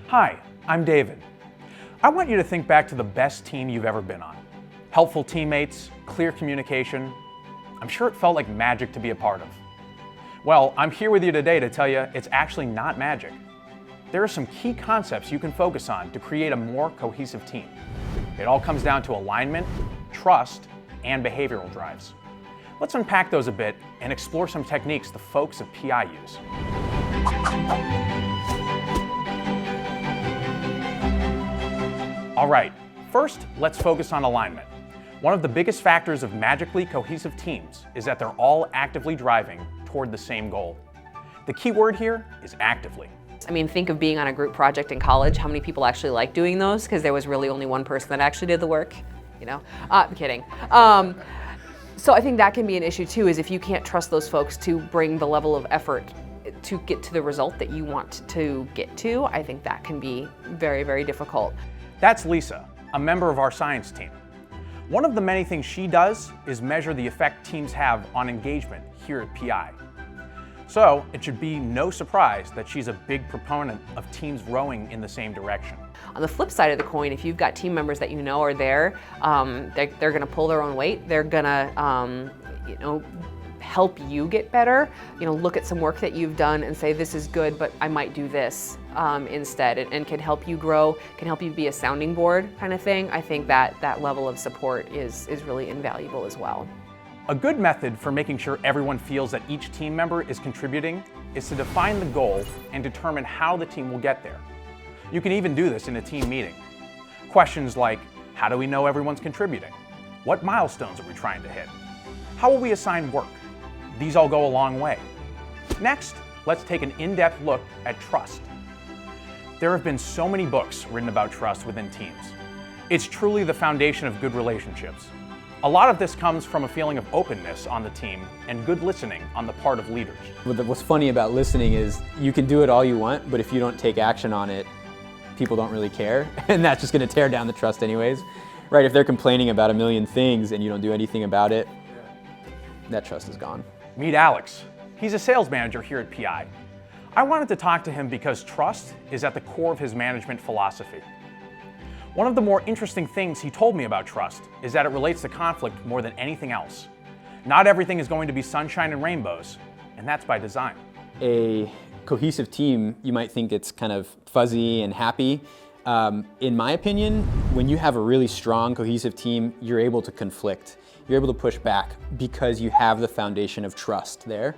Hi, I'm David. I want you to think back to the best team you've ever been on. Helpful teammates, clear communication. I'm sure it felt like magic to be a part of. Well, I'm here with you today to tell you it's actually not magic. There are some key concepts you can focus on to create a more cohesive team. It all comes down to alignment, trust, and behavioral drives. Let's unpack those a bit and explore some techniques the folks at PI use. All right, first, let's focus on alignment. One of the biggest factors of magically cohesive teams is that they're all actively driving toward the same goal. The key word here is actively. I mean, think of being on a group project in college. How many people actually like doing those? Because there was really only one person that actually did the work, you know? I'm kidding. So I think that can be an issue too, is if you can't trust those folks to bring the level of effort to get to the result that you want to get to, I think that can be very, very difficult. That's Lisa, a member of our science team. One of the many things she does is measure the effect teams have on engagement here at PI. So it should be no surprise that she's a big proponent of teams rowing in the same direction. On the flip side of the coin, if you've got team members that you know are there, they're going to pull their own weight. They're going to, help you get better. Look at some work that you've done and say, this is good, but I might do this instead, and can help you grow, can help you be a sounding board kind of thing. I think that level of support is really invaluable as well. A good method for making sure everyone feels that each team member is contributing is to define the goal and determine how the team will get there. You can even do this in a team meeting. Questions like, how do we know everyone's contributing? What milestones are we trying to hit? How will we assign work? These all go a long way. Next, let's take an in-depth look at trust. There have been so many books written about trust within teams. It's truly the foundation of good relationships. A lot of this comes from a feeling of openness on the team and good listening on the part of leaders. What's funny about listening is you can do it all you want, but if you don't take action on it, people don't really care, and that's just going to tear down the trust anyways. Right? If they're complaining about a million things and you don't do anything about it, that trust is gone. Meet Alex. He's a sales manager here at PI. I wanted to talk to him because trust is at the core of his management philosophy. One of the more interesting things he told me about trust is that it relates to conflict more than anything else. Not everything is going to be sunshine and rainbows, and that's by design. A cohesive team, you might think it's kind of fuzzy and happy. In my opinion, when you have a really strong, cohesive team, you're able to conflict. You're able to push back because you have the foundation of trust there.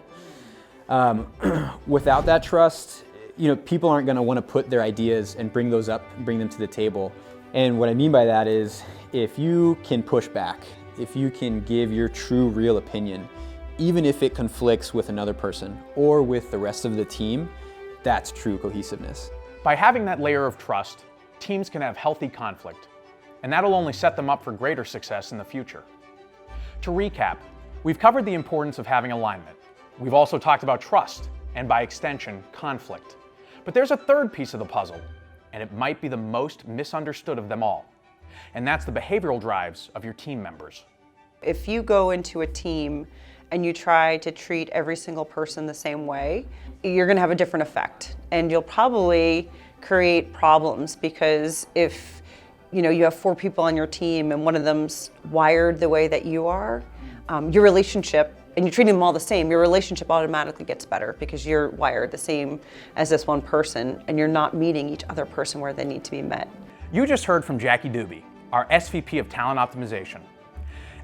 Without that trust, people aren't going to want to put their ideas and bring those up, bring them to the table. And what I mean by that is, if you can push back, if you can give your true, real opinion, even if it conflicts with another person or with the rest of the team, that's true cohesiveness. By having that layer of trust, teams can have healthy conflict, and that'll only set them up for greater success in the future. To recap, we've covered the importance of having alignment. We've also talked about trust, and by extension, conflict. But there's a third piece of the puzzle, and it might be the most misunderstood of them all. And that's the behavioral drives of your team members. If you go into a team and you try to treat every single person the same way, you're going to have a different effect. And you'll probably create problems, because if you have 4 people on your team and one of them's wired the way that you are, your relationship, and you're treating them all the same, your relationship automatically gets better because you're wired the same as this one person, and you're not meeting each other person where they need to be met. You just heard from Jackie Doobie, our SVP of Talent Optimization.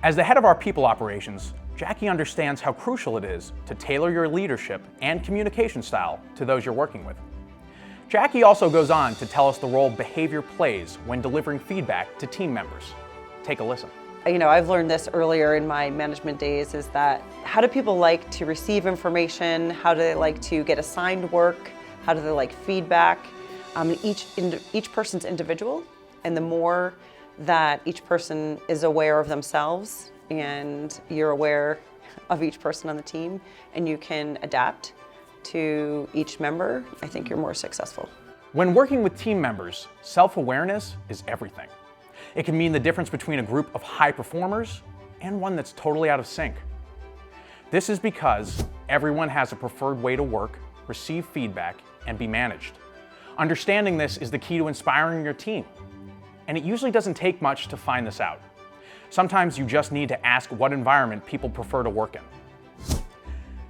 As the head of our people operations, Jackie understands how crucial it is to tailor your leadership and communication style to those you're working with. Jackie also goes on to tell us the role behavior plays when delivering feedback to team members. Take a listen. I've learned this earlier in my management days, is that how do people like to receive information? How do they like to get assigned work? How do they like feedback? Each person's individual, and the more that each person is aware of themselves and you're aware of each person on the team and you can adapt to each member, I think you're more successful. When working with team members, self-awareness is everything. It can mean the difference between a group of high performers and one that's totally out of sync. This is because everyone has a preferred way to work, receive feedback, and be managed. Understanding this is the key to inspiring your team. And it usually doesn't take much to find this out. Sometimes you just need to ask what environment people prefer to work in.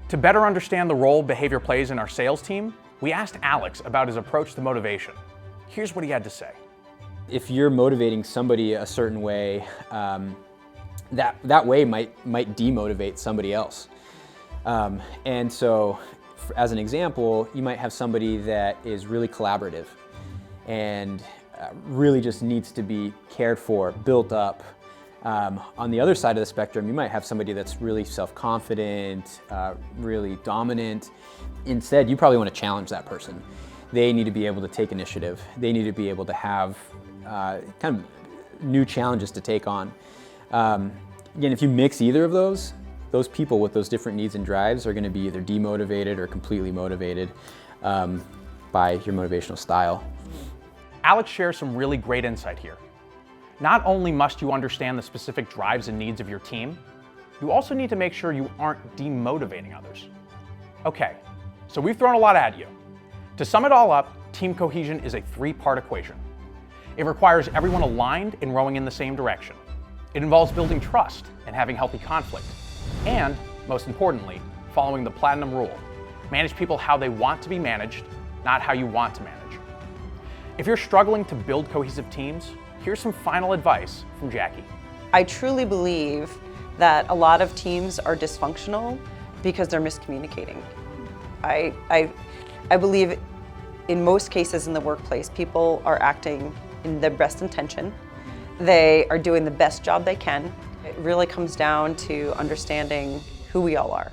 To better understand the role behavior plays in our sales team, we asked Alex about his approach to motivation. Here's what he had to say. If you're motivating somebody a certain way, that way might demotivate somebody else. And so, as an example, you might have somebody that is really collaborative and really just needs to be cared for, built up. On the other side of the spectrum, you might have somebody that's really self-confident, really dominant. Instead, you probably want to challenge that person. They need to be able to take initiative. They need to be able to have kind of new challenges to take on. Again, if you mix either of those people with those different needs and drives are going to be either demotivated or completely motivated by your motivational style. Alex shares some really great insight here. Not only must you understand the specific drives and needs of your team, you also need to make sure you aren't demotivating others. Okay, so we've thrown a lot at you. To sum it all up, team cohesion is a three-part equation. It requires everyone aligned and rowing in the same direction. It involves building trust and having healthy conflict. And, most importantly, following the platinum rule. Manage people how they want to be managed, not how you want to manage. If you're struggling to build cohesive teams, here's some final advice from Jackie. I truly believe that a lot of teams are dysfunctional because they're miscommunicating. I believe in most cases in the workplace, people are acting in their best intention. They are doing the best job they can. It really comes down to understanding who we all are.